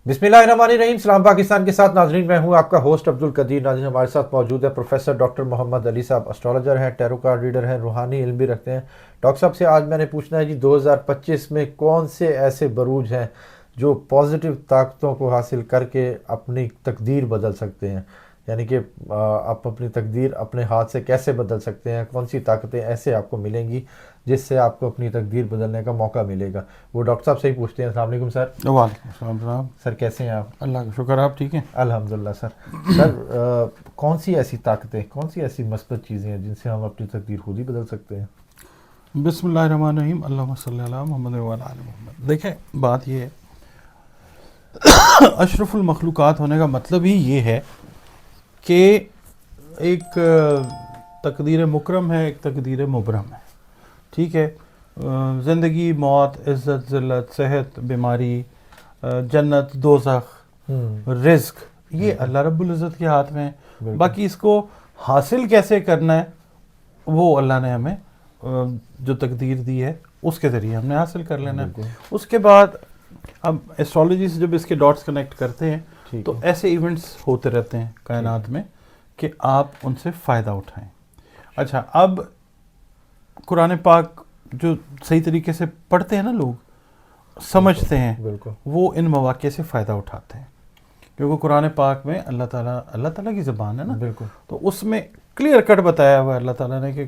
बिस्मिल्लाहिर्रहमानिर्रहीम। सलाम पाकिस्तान के साथ नाजरीन, मैं हूं आपका होस्ट अब्दुल कदीर। नाज़रीन, हमारे साथ मौजूद है प्रोफेसर डॉक्टर मोहम्मद अली साहब। एस्ट्रोलॉजर हैं, टैरो कार्ड रीडर हैं, रूहानी इल्म भी रखते हैं। डॉक्टर साहब से आज मैंने पूछना है जी, 2025 में कौन से ऐसे बरूज हैं जो पॉजिटिव ताकतों को हासिल करके अपनी तकदीर बदल सकते हैं, यानी कि आप अपनी तकदीर अपने हाथ से कैसे बदल सकते हैं, कौन सी ताकतें ऐसे आपको मिलेंगी जिससे आपको अपनी तकदीर बदलने का मौका मिलेगा, वो डॉक्टर साहब से ही पूछते हैं। अस्सलाम वालेकुम सर। वालेकुम अस्सलाम जनाब। सर कैसे हैं आप? अल्लाह का शुक्र, आप ठीक हैं? अल्हम्दुलिल्लाह सर। सर कौन सी ऐसी ताकतें, कौन सी ऐसी मस्बत चीज़ें हैं जिनसे हम अपनी तकदीर खुद ही बदल सकते हैं? बिस्मिल्लाहिर्रहमानिर्रहीम, अल्लाहुम्मा सल्ली अला मुहम्मद व अला आलि मुहम्मद। देखें, बात ये है, अशरफुल मखलूक़ात होने का मतलब ही ये है कि एक तकदीर मुकरम है, एक तकदीर मुबरम है। ठीक है, ज़िंदगी, मौत, इज़्ज़त, ज़िल्लत, सेहत, बीमारी, जन्नत, दोज़ख, रिज़्क, ये अल्लाह रब्बुल इज़्ज़त के हाथ में है। बाकी इसको हासिल कैसे करना है वो अल्लाह ने हमें जो तकदीर दी है उसके ज़रिए हमने हासिल कर लेना है। उसके बाद हम एस्ट्रोलॉजी से जब इसके डॉट्स कनेक्ट करते हैं तो ऐसे इवेंट्स होते रहते हैं कायनात में कि आप उनसे फ़ायदा उठाएं। अच्छा, अब कुरान पाक जो सही तरीके से पढ़ते हैं ना लोग, समझते हैं, वो इन मौक़े से फ़ायदा उठाते हैं, क्योंकि कुरान पाक में अल्लाह ताला की ज़बान है ना, तो उसमें क्लियर कट बताया हुआ है अल्लाह ताला ने कि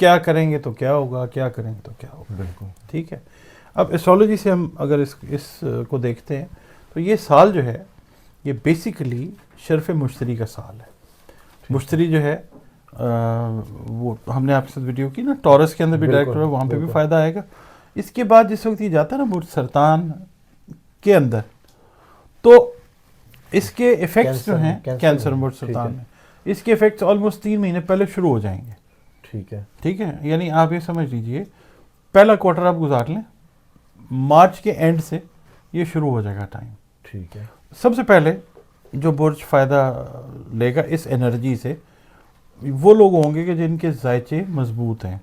क्या करेंगे तो क्या होगा, क्या करेंगे तो क्या होगा। बिल्कुल ठीक है। अब एस्ट्रोलॉजी से हम अगर इस को देखते हैं तो ये साल जो है ये बेसिकली शर्फ मुश्तरी का साल है। मुश्तरी जो है वो हमने आपके साथ वीडियो की ना, टॉरस के अंदर भी डायरेक्ट है, वहाँ पे भी फ़ायदा आएगा। इसके बाद जिस वक्त ये जाता है ना बुर्ज सरतान के अंदर, तो इसके इफ़ेक्ट्स जो हैं कैंसर बुर्ज सरतान में, इसके इफ़ेक्ट्स ऑलमोस्ट 3 महीने पहले शुरू हो जाएंगे। ठीक है, यानी आप ये समझ लीजिए पहला क्वार्टर आप गुजार लें, मार्च के एंड से ये शुरू हो जाएगा टाइम। ठीक है। सबसे पहले जो बुर्ज फ़ायदा लेगा इस एनर्जी से वो लोग होंगे कि जिनके जायचे मजबूत हैं,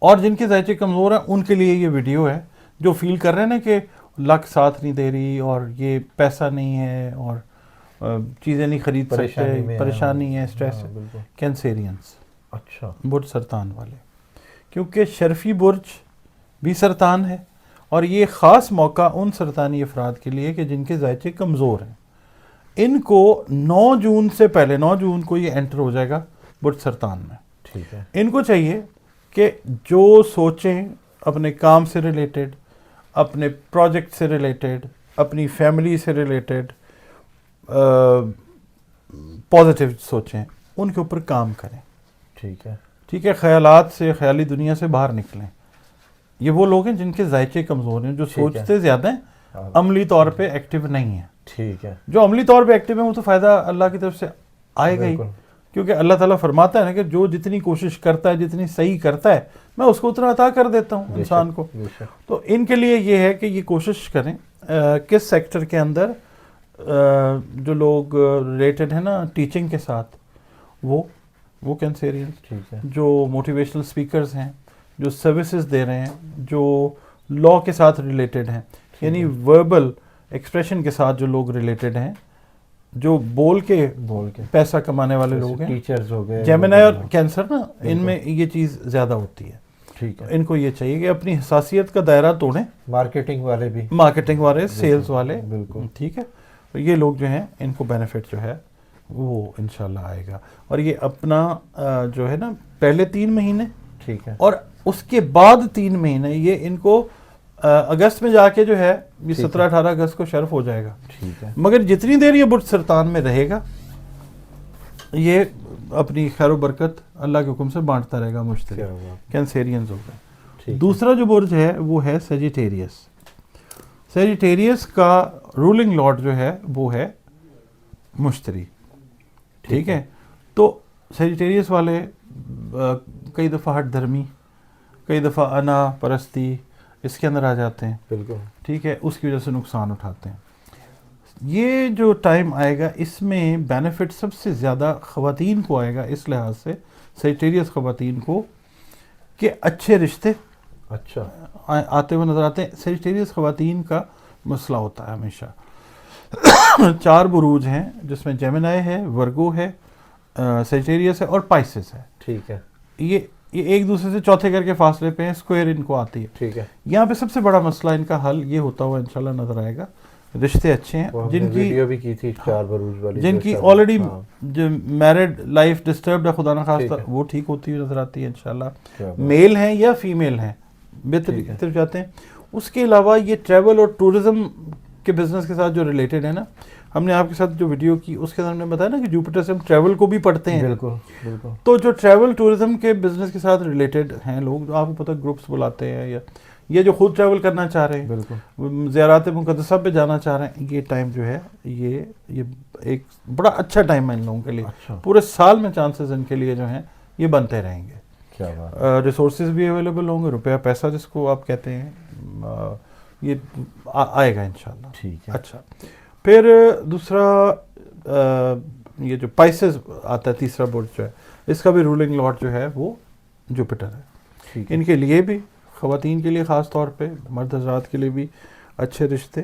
और जिनके जायचे कमज़ोर हैं उनके लिए ये वीडियो है। जो फील कर रहे हैं ना कि लक साथ नहीं दे रही और ये पैसा नहीं है और चीज़ें नहीं खरीद सकते, परेशानी है, स्ट्रेस है, कैंसेरियंस, अच्छा, बुर्ज सरतान वाले, क्योंकि शर्फी बुर्ज भी सरतान है और ये ख़ास मौका उन सरतानी अफराद के लिए कि जिनके जायचे कमज़ोर हैं। इनको 9 जून से पहले, 9 जून को ये एंटर हो जाएगा बुर्ज सरतान में। ठीक है। इनको चाहिए कि जो सोचें अपने काम से रिलेटेड, अपने प्रोजेक्ट से रिलेटेड, अपनी फैमिली से रिलेटेड, पॉजिटिव सोचें, उनके ऊपर काम करें। ठीक है। ठीक है, ख़यालात से, ख़याली दुनिया से बाहर निकलें। ये वो लोग हैं जिनके जायचे कमज़ोर हैं, जो सोचते ज़्यादा हैं, अमली तौर पे एक्टिव नहीं है। ठीक है। जो अमली तौर पे एक्टिव है वो तो फ़ायदा अल्लाह की तरफ से आएगा ही, क्योंकि अल्लाह ताला फरमाता है ना कि जो जितनी कोशिश करता है, जितनी सही करता है, मैं उसको उतना अता कर देता हूँ इंसान को। तो इनके लिए ये है कि ये कोशिश करें किस सेक्टर के अंदर जो लोग रिलेटेड है ना टीचिंग के साथ, वो कैंसेरियंस, ठीक है, जो मोटिवेशनल स्पीकर्स हैं, जो सर्विसेज दे रहे हैं, जो लॉ के साथ रिलेटेड हैं, यानी वर्बल एक्सप्रेशन के साथ जो लोग रिलेटेड हैं, जो बोल के पैसा कमाने वाले लोग हैं, टीचर्स हो गए, जेमिनी और कैंसर ना, इनमें ये चीज़ ज़्यादा होती है। ठीक है। इनको ये चाहिए कि अपनी हसासियत का दायरा तोड़ें। मार्केटिंग वाले, सेल्स वाले, बिल्कुल। ठीक है, तो ये लोग जो हैं इनको बेनिफिट जो है वो इंशाल्लाह आएगा। और ये अपना जो है ना पहले 3 महीने, ठीक है, और उसके बाद 3 महीने ये इनको अगस्त में जाके जो है ये 17-18 अगस्त को शर्फ हो जाएगा। ठीक है। मगर जितनी देर ये बुर्ज सरतान में रहेगा ये अपनी खैर व बरकत अल्लाह के हुक्म से बांटता रहेगा। मुश्तरी कैंसेरियंस होगा। दूसरा जो बुर्ज है वो है सेजिटेरियस। सेजिटेरियस का रूलिंग लॉर्ड जो है वो है मुश्तरी। ठीक है, तो सेजिटेरियस वाले कई दफ़ा हट धर्मी, कई दफ़ा अना परस्ती इसके अंदर आ जाते हैं। बिल्कुल। ठीक है, उसकी वजह से नुकसान उठाते हैं। ये जो टाइम आएगा इसमें बेनिफिट सबसे ज़्यादा ख़वातीन को आएगा, इस लिहाज से सेजिटेरियस ख़वातीन को कि अच्छे रिश्ते आते हुए नज़र आते हैं। सेजिटेरियस ख़वातीन का मसला होता है हमेशा चार बुरूज हैं जिसमें जेमिनाई है, वर्गो है, सेजिटेरियस है और पाइसेस है। ठीक है, ये एक दूसरे से चौथे घर के फासले पे हैं, स्क्वायर इनको आती है। ठीक है। यहाँ पे सबसे बड़ा मसला इनका हल ये होता हुआ इंशाल्लाह नजर आएगा। रिश्ते अच्छे वो हैं, हमने जिनकी वीडियो भी की थी चार बरूज वाली, जिनकी जो ऑलरेडी हाँ, जो मैरिड लाइफ डिस्टर्ब्ड है खुदा ना ठीक खास्ता, है। वो ठीक होती हुई नजर आती है इंशाल्लाह। क्या बात। मेल हैं या फीमेल हैं, बेहतर ठीक है। की तरफ जाते हैं। उसके अलावा ये ट्रैवल और टूरिज्म के बिजनेस के साथ जो रिलेटेड है ना, हमने आपके साथ जो वीडियो की उसके अंदर हमने बताया ना कि जुपिटर से हम ट्रैवल को भी पढ़ते हैं। बिल्कुल बिल्कुल। तो जो ट्रैवल टूरिज्म के बिजनेस के साथ रिलेटेड हैं लोग, जो आपको पता ग्रुप्स बुलाते हैं, या ये जो खुद ट्रैवल करना चाह रहे हैं, बिल्कुल ज़ियारात मुक़द्दसा पे जाना चाह रहे हैं, ये टाइम जो है ये एक बड़ा अच्छा टाइम है इन लोगों के लिए। अच्छा, पूरे साल में चांसेस इनके लिए जो हैं ये बनते रहेंगे। क्या बात। रिसोर्सेज भी अवेलेबल होंगे, रुपया पैसा जिसको आप कहते हैं, ये आएगा इंशाल्लाह। ठीक है। अच्छा, फिर दूसरा ये जो पाइसेस आता है, तीसरा बुर्ज जो है, इसका भी रूलिंग लॉर्ड जो है वो जुपिटर है। ठीक है। इनके लिए भी, ख़वातीन के लिए ख़ास तौर पे, मर्द हज़रात के लिए भी अच्छे रिश्ते,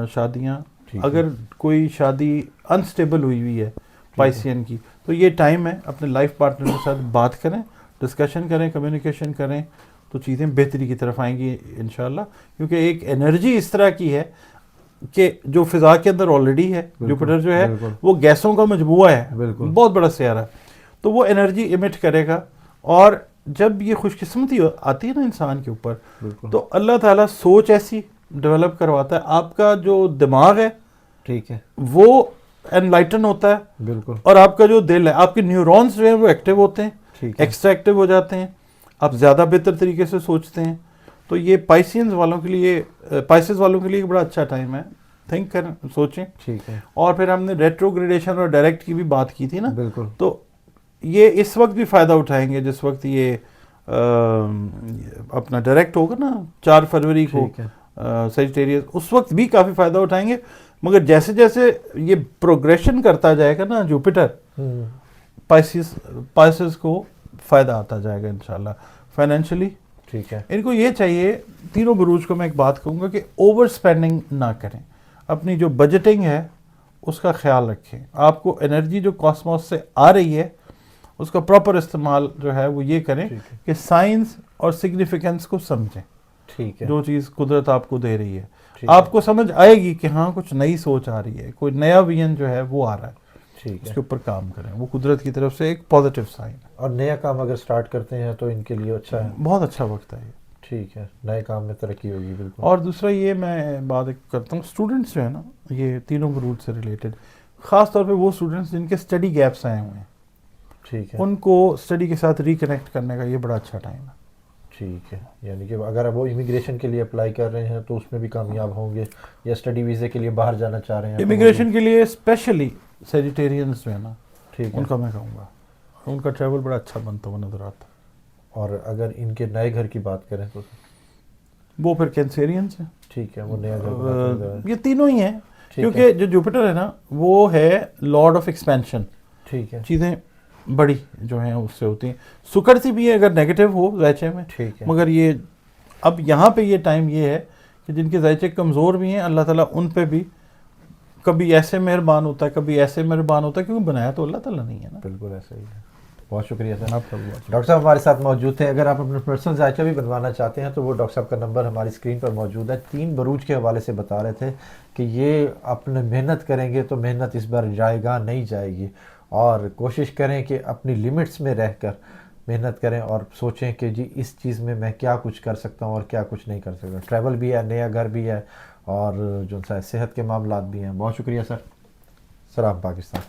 शादियाँ। ठीक है। अगर कोई शादी अनस्टेबल हुई है पाइसियन की, तो ये टाइम है अपने लाइफ पार्टनर के साथ बात करें, डिस्कशन करें, कम्युनिकेशन करें, तो चीज़ें बेहतरी की तरफ आएंगी इंशाल्लाह। क्योंकि एक एनर्जी इस तरह की है कि जो फ़िज़ा के अंदर ऑलरेडी है, जुपिटर जो है बिल्कुल। वो गैसों का मजबूआ है, बिल्कुल। बहुत बड़ा सियारा, तो वो एनर्जी इमिट करेगा। और जब ये खुशकिस्मती आती है ना इंसान के ऊपर, बिल्कुल। तो अल्लाह ताला सोच ऐसी डेवलप करवाता है, आपका जो दिमाग है ठीक है। वो एनलाइटन होता है, बिल्कुल। और आपका जो दिल है, आपके न्यूरॉन्स जो हैं वो एक्टिव होते हैं, ठीक है। एक्स्ट्रा एक्टिव हो जाते हैं, आप ज़्यादा बेहतर तरीके से सोचते हैं। तो ये पाइसियंस वालों के लिए, पाइसेस वालों के लिए एक बड़ा अच्छा टाइम है, थिंक करें, सोचें। ठीक है। और फिर हमने रेट्रोग्रेडेशन और डायरेक्ट की भी बात की थी ना, बिल्कुल। तो ये इस वक्त भी फ़ायदा उठाएंगे जिस वक्त ये अपना डायरेक्ट होगा ना 4 फरवरी को ठीक है। सेजिटेरियस, उस वक्त भी काफ़ी फ़ायदा उठाएंगे। मगर जैसे जैसे ये प्रोग्रेशन करता जाएगा ना जुपिटर, पाइसेस को फ़ायदा आता जाएगा इंशाल्लाह फाइनेंशियली। ठीक है। इनको ये चाहिए, तीनों बुरूज को मैं एक बात कहूँगा कि ओवर स्पेंडिंग ना करें, अपनी जो बजटिंग है उसका ख्याल रखें। आपको एनर्जी जो कॉस्मोस से आ रही है उसका प्रॉपर इस्तेमाल जो है वो ये करें ठीक है। कि साइंस और सिग्निफिकेंस को समझें। ठीक है। जो चीज़ कुदरत आपको दे रही है, ठीक है। आपको समझ आएगी कि हाँ कुछ नई सोच आ रही है, कोई नया विजन जो है वो आ रहा है, ठीक है। उसके ऊपर काम करें। वो कुदरत की तरफ से एक पॉजिटिव साइन है, और नया काम अगर स्टार्ट करते हैं तो इनके लिए अच्छा है। बहुत अच्छा वक्त है ये। ठीक है, नए काम में तरक्की होगी। बिल्कुल। और दूसरा ये मैं बात एक करता हूँ, स्टूडेंट्स जो है ना, ये तीनों रूट से रिलेटेड, ख़ास तौर पे वो स्टूडेंट्स जिनके स्टडी गैप्स आए हुए हैं, ठीक है। उनको स्टडी के साथ रिकनेक्ट करने का ये बड़ा अच्छा टाइम है। ठीक है, यानी कि अगर वो इमिग्रेशन के लिए अप्लाई कर रहे हैं तो उसमें भी कामयाब होंगे, या स्टडी वीज़े के लिए बाहर जाना चाह रहे हैं इमिग्रेशन के लिए स्पेशली सेजिटेरियंस जो है ना, ठीक है। उनका मैं कहूँगा उनका ट्रैवल बड़ा अच्छा बनता हुआ नजर आता है। और अगर इनके नए घर की बात करें तो वो फिर कैंसेरियंस है। ठीक है, वो नया घर बनाते हैं। ये तीनों ही हैं, ठीक है। क्योंकि जो जुपिटर है ना वो है लॉर्ड ऑफ एक्सपेंशन, ठीक है। चीज़ें बड़ी जो हैं उससे होती हैं। सुकड़ती भी है अगर नेगेटिव हो ज़ायचे में, ठीक है। मगर ये अब यहाँ पे ये टाइम ये है कि जिनके ज़ायचे कमज़ोर भी हैं, अल्लाह ताला उन पे भी कभी ऐसे मेहरबान होता है, कभी ऐसे मेहरबान होता है, क्योंकि बनाया तो अल्लाह ताला नहीं है ना। बिल्कुल ऐसा ही है। बहुत शुक्रिया सर। आपका भी बहुत डॉक्टर साहब हमारे साथ मौजूद थे। अगर आप अपना पर्सनल जायचा भी बनवाना चाहते हैं तो वो डॉक्टर साहब का नंबर हमारी स्क्रीन पर मौजूद है। 3 बरूज के हवाले से बता रहे थे कि ये अपने मेहनत करेंगे तो मेहनत इस बार जाएगा नहीं जाएगी, और कोशिश करें कि अपनी लिमिट्स में रहकर मेहनत करें और सोचें कि जी इस चीज़ में मैं क्या कुछ कर सकता हूँ और क्या कुछ नहीं कर सकता। ट्रैवल भी है, नया घर भी है, और जो सा सेहत के मामलात भी हैं। बहुत शुक्रिया सर। सलाम पाकिस्तान।